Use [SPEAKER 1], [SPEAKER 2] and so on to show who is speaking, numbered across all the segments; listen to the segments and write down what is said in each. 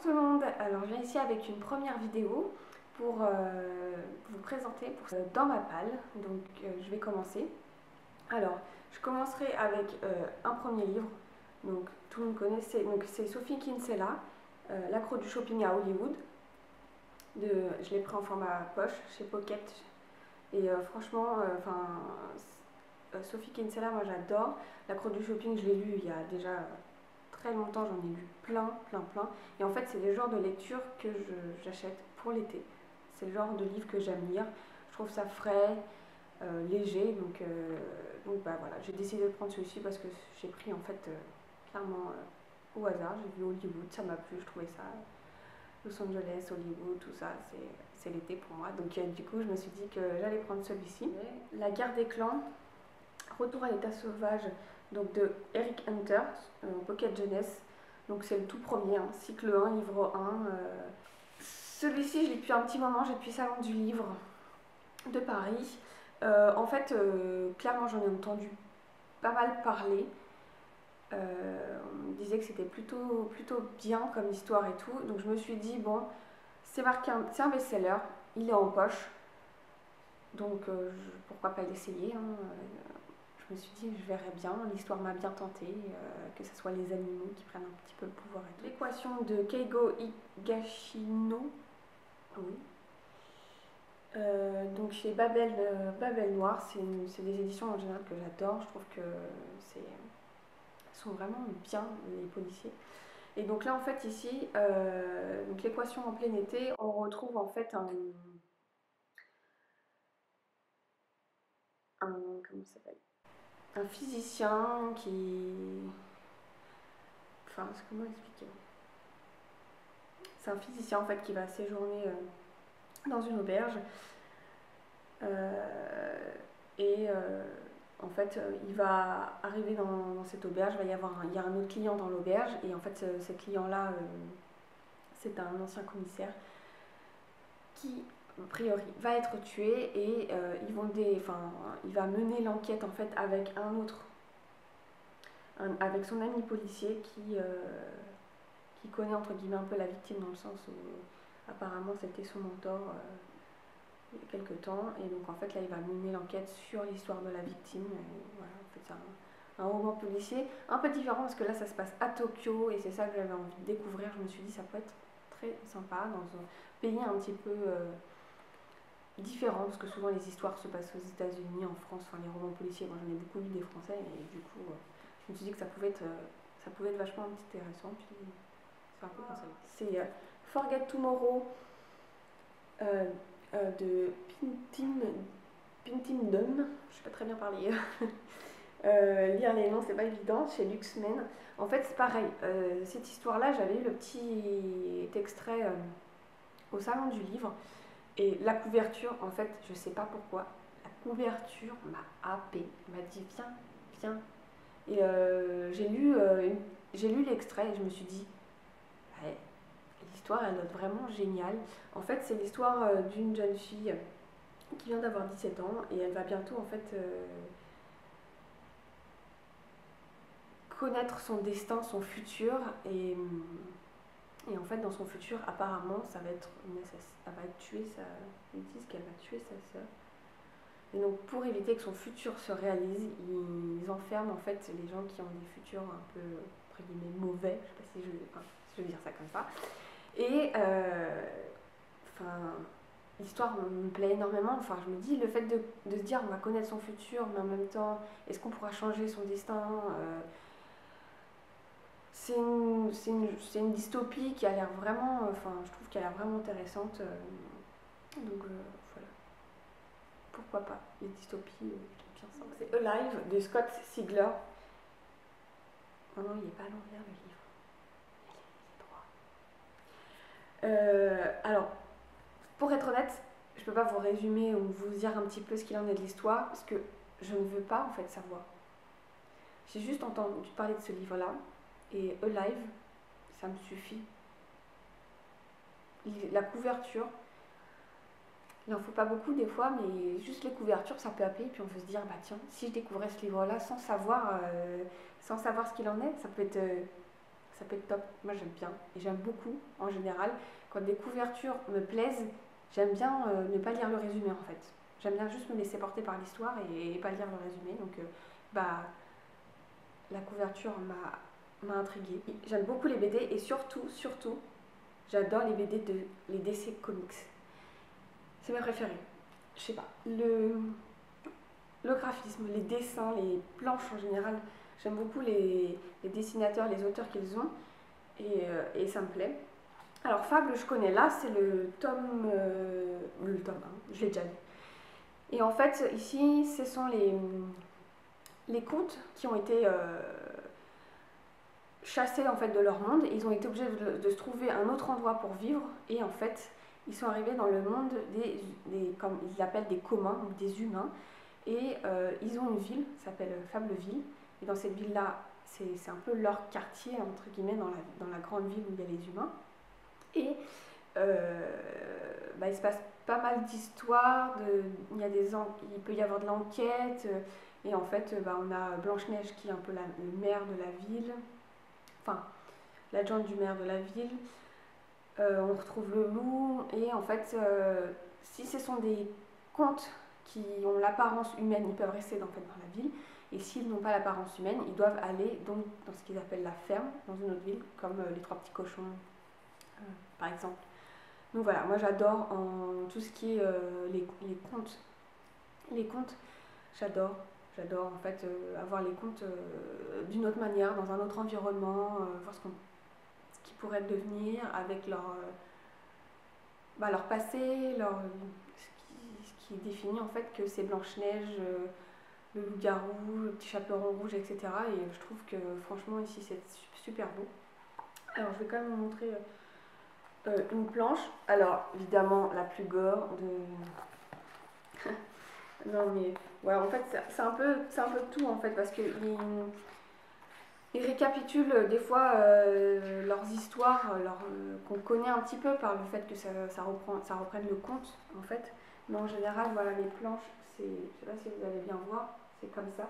[SPEAKER 1] tout le monde, alors je viens ici avec une première vidéo pour vous présenter dans ma palle, donc je vais commencer. Alors je commencerai avec un premier livre, donc tout le monde connaît, c'est Sophie Kinsella, L'accro du shopping à Hollywood. Je l'ai pris en format poche chez Pocket et franchement, Sophie Kinsella, moi j'adore. L'accro du shopping, je l'ai lu il y a déjà très longtemps, j'en ai lu plein. Et en fait, c'est le genre de lecture que j'achète pour l'été. C'est le genre de livre que j'aime lire. Je trouve ça frais, léger. Donc bah, voilà, j'ai décidé de prendre celui-ci parce que j'ai pris en fait clairement au hasard. J'ai vu Hollywood, ça m'a plu, je trouvais ça. Los Angeles, Hollywood, tout ça, c'est l'été pour moi. Donc du coup, je me suis dit que j'allais prendre celui-ci. La guerre des clans, Retour à l'état sauvage, donc de Eric Hunter, Pocket Jeunesse. Donc c'est le tout premier, hein, cycle 1, livre 1. Celui-ci, je l'ai depuis un petit moment, j'ai depuis Salon du Livre de Paris. En fait, clairement, j'en ai entendu pas mal parler. On me disait que c'était plutôt bien comme histoire et tout. Donc je me suis dit, bon, c'est marqué, c'est un best-seller, il est en poche. Donc pourquoi pas l'essayer, hein. Je me suis dit, je verrais bien, l'histoire m'a bien tenté, que ce soit les animaux qui prennent un petit peu le pouvoir et tout. L'équation de Keigo Higashino, oui. Donc chez Babel Noir, c'est des éditions en général que j'adore, je trouve que sont vraiment bien les policiers. Et donc là en fait ici, l'équation en plein été, on retrouve en fait comment ça s'appelle, un physicien qui... Enfin, comment expliquer? C'est un physicien en fait qui va séjourner dans une auberge. En fait, il va arriver dans cette auberge, il y a un autre client dans l'auberge, et en fait, ce client-là, c'est un ancien commissaire qui, a priori, va être tué, et il va mener l'enquête en fait avec avec son ami policier qui connaît entre guillemets un peu la victime, dans le sens où apparemment c'était son mentor il y a quelques temps, et donc en fait là il va mener l'enquête sur l'histoire de la victime. Et voilà, en fait c'est un roman policier un peu différent parce que là ça se passe à Tokyo, et c'est ça que j'avais envie de découvrir. Je me suis dit ça peut être très sympa dans un pays un petit peu différent, parce que souvent les histoires se passent aux États-Unis, en France, enfin les romans policiers, moi j'en ai beaucoup lu des français, et du coup je me suis dit que ça pouvait être vachement intéressant, puis c'est un peu comme ça. C'est Forget Tomorrow de Pintim Dunn, je sais pas très bien parler. Lire les noms c'est pas évident, chez Luxmen. En fait c'est pareil, cette histoire-là, j'avais eu le petit extrait au salon du livre, et la couverture, en fait, je sais pas pourquoi, la couverture m'a happée, m'a dit viens. Et j'ai lu l'extrait et je me suis dit, ouais, l'histoire elle doit être vraiment géniale. En fait, c'est l'histoire d'une jeune fille qui vient d'avoir 17 ans, et elle va bientôt en fait connaître son destin, son futur, et en fait dans son futur apparemment elle va tuer ils disent qu'elle va tuer sa sœur. Et donc pour éviter que son futur se réalise, ils enferment en fait les gens qui ont des futurs un peu entre guillemets mauvais, je sais pas si je veux dire ça comme ça. Et l'histoire me plaît énormément. Enfin, je me dis, le fait de se dire on va connaître son futur, mais en même temps, est-ce qu'on pourra changer son destin? C'est une dystopie qui a l'air vraiment, je trouve qu'elle a l'air vraiment intéressante. Voilà. Pourquoi pas? Les dystopies, j'aime bien ça. C'est Alive de Scott Sigler. Oh non, il n'est pas à l'envers le livre. Il est droit. Alors, pour être honnête, je peux pas vous résumer ou vous dire un petit peu ce qu'il en est de l'histoire, parce que je ne veux pas en fait savoir. J'ai juste entendu parler de ce livre-là, et Alive, ça me suffit. La couverture, il n'en faut pas beaucoup des fois, mais juste les couvertures, ça peut appeler, puis on peut se dire, bah tiens, si je découvrais ce livre-là sans savoir ce qu'il en est, ça ça peut être top. Moi j'aime bien et j'aime beaucoup en général. Quand des couvertures me plaisent, j'aime bien ne pas lire le résumé en fait. J'aime bien juste me laisser porter par l'histoire et pas lire le résumé. Donc bah, la couverture m'a intriguée. J'aime beaucoup les BD et surtout, j'adore les BD les DC Comics. C'est mes préférés. Je sais pas. Le graphisme, les dessins, les planches en général. J'aime beaucoup les dessinateurs, les auteurs qu'ils ont et ça me plaît. Alors Fable, je connais là, c'est le tome 1, je l'ai déjà lu. Et en fait, ici, ce sont les contes qui ont été chassés en fait, de leur monde. Ils ont été obligés de se trouver un autre endroit pour vivre. Et en fait, ils sont arrivés dans le monde comme ils l'appellent des communs, donc des humains. Et ils ont une ville, ça s'appelle Fableville. Et dans cette ville-là, c'est un peu leur quartier, entre guillemets, dans la grande ville où il y a les humains. Et il se passe pas mal d'histoires, il peut y avoir de l'enquête, et en fait on a Blanche-Neige qui est un peu le maire de la ville, enfin l'adjointe du maire de la ville, on retrouve le loup, et en fait si ce sont des contes qui ont l'apparence humaine, ils peuvent rester dans la ville, et s'ils n'ont pas l'apparence humaine, ils doivent aller dans ce qu'ils appellent la ferme, dans une autre ville, comme les Trois Petits Cochons, par exemple. Donc voilà, moi j'adore en tout ce qui est les contes. Les contes, j'adore. J'adore en fait avoir les contes d'une autre manière, dans un autre environnement, voir ce qu'ils pourraient devenir avec leur passé, ce qui définit en fait que c'est Blanche-Neige, le loup-garou, le petit chaperon rouge, etc. Et je trouve que franchement ici c'est super beau. Alors je vais quand même vous montrer une planche. Alors évidemment la plus gore de... non mais ouais, en fait c'est un peu tout en fait, parce que ils récapitulent des fois leurs histoires, qu'on connaît un petit peu par le fait que ça reprenne le conte en fait. Mais en général, voilà, les planches, je sais pas si vous allez bien voir, c'est comme ça.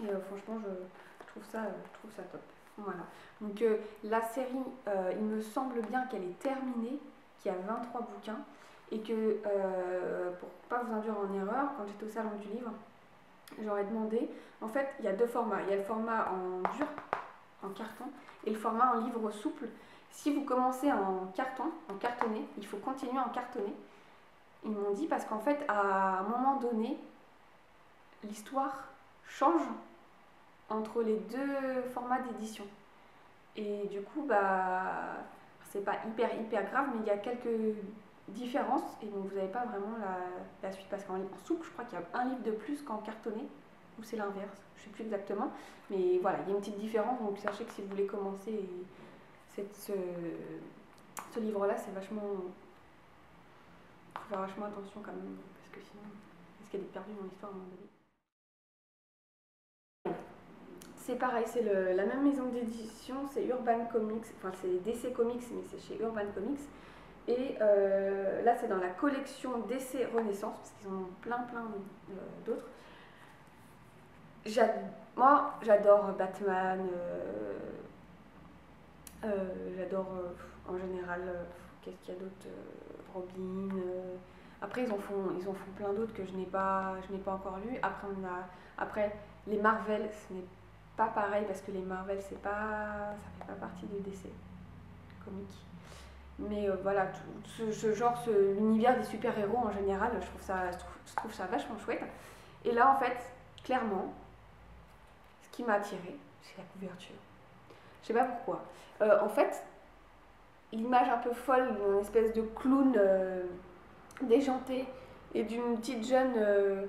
[SPEAKER 1] Et franchement, je trouve ça top. Voilà. Donc la série, il me semble bien qu'elle est terminée, qu'il y a 23 bouquins, et que pour pas vous induire en erreur, quand j'étais au salon du livre, j'aurais demandé, en fait, il y a deux formats. Il y a le format en dur, en carton, et le format en livre souple. Si vous commencez en cartonné, il faut continuer en cartonné. Ils m'ont dit parce qu'en fait, à un moment donné, l'histoire change entre les deux formats d'édition. Et du coup, c'est pas hyper grave, mais il y a quelques différences, et donc vous n'avez pas vraiment la suite, parce qu'en souple, je crois qu'il y a un livre de plus qu'en cartonné, ou c'est l'inverse, je sais plus exactement, mais voilà, il y a une petite différence, donc sachez que si vous voulez commencer ce livre-là, c'est vachement... Il faut faire vachement attention quand même, parce que sinon, il risque d'être perdu dans l'histoire à un moment donné. C'est pareil, c'est la même maison d'édition, c'est Urban Comics, enfin c'est DC Comics, mais c'est chez Urban Comics. Et là, c'est dans la collection DC Renaissance, parce qu'ils en ont plein d'autres. Moi, j'adore Batman, j'adore en général, qu'est-ce qu'il y a d'autre, Robin. Après, ils en font plein d'autres que je n'ai pas encore lu. Après, les Marvel, ce n'est pas pareil, parce que les Marvel, ça fait pas partie de DC Comics. Mais voilà, ce genre, l'univers des super-héros en général, je trouve ça vachement chouette. Et là, en fait, clairement, ce qui m'a attirée, c'est la couverture. Je sais pas pourquoi. En fait, l'image un peu folle d'une espèce de clown déjanté et d'une petite jeune,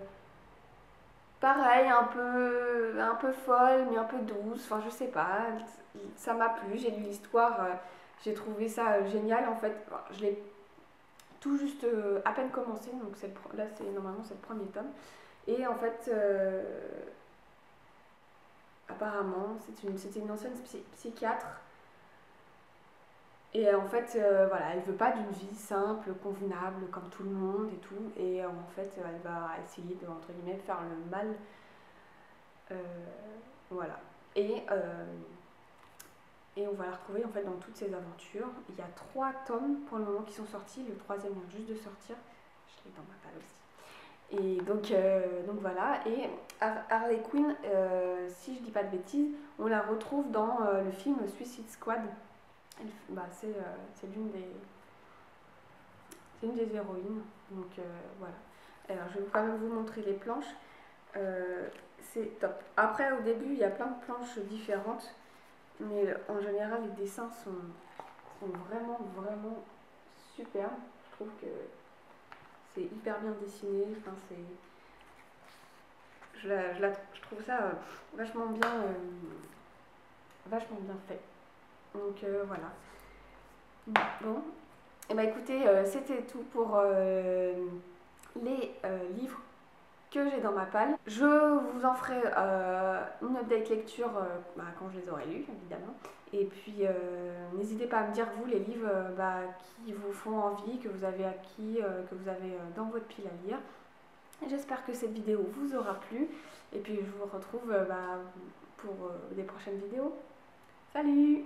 [SPEAKER 1] pareil, un peu folle, mais un peu douce. Enfin, je sais pas, ça m'a plu. J'ai lu l'histoire. J'ai trouvé ça génial en fait. Je l'ai tout juste à peine commencé, donc là normalement c'est le premier tome. Et en fait, apparemment, c'était une ancienne psychiatre. Et en fait, voilà, elle veut pas d'une vie simple, convenable, comme tout le monde et tout. Et en fait, elle va essayer de, entre guillemets, faire le mal. Voilà. Et Et on va la retrouver en fait dans toutes ses aventures. Il y a 3 tomes pour le moment qui sont sortis, le 3e vient juste de sortir. Je l'ai dans ma palle aussi. Et donc voilà, et Harley Quinn, si je dis pas de bêtises, on la retrouve dans le film Suicide Squad. C'est l'une des héroïnes, donc voilà. Alors je vais quand même vous montrer les planches, c'est top. Après au début il y a plein de planches différentes, mais en général les dessins sont vraiment superbes. Je trouve que c'est hyper bien dessiné, enfin, je trouve ça vachement bien fait. Donc voilà. Bon, et bah écoutez, c'était tout pour les livres que j'ai dans ma palle. Je vous en ferai une update lecture quand je les aurai lus, évidemment. Et puis n'hésitez pas à me dire vous les livres qui vous font envie, que vous avez acquis, que vous avez dans votre pile à lire. J'espère que cette vidéo vous aura plu. Et puis je vous retrouve pour des prochaines vidéos. Salut!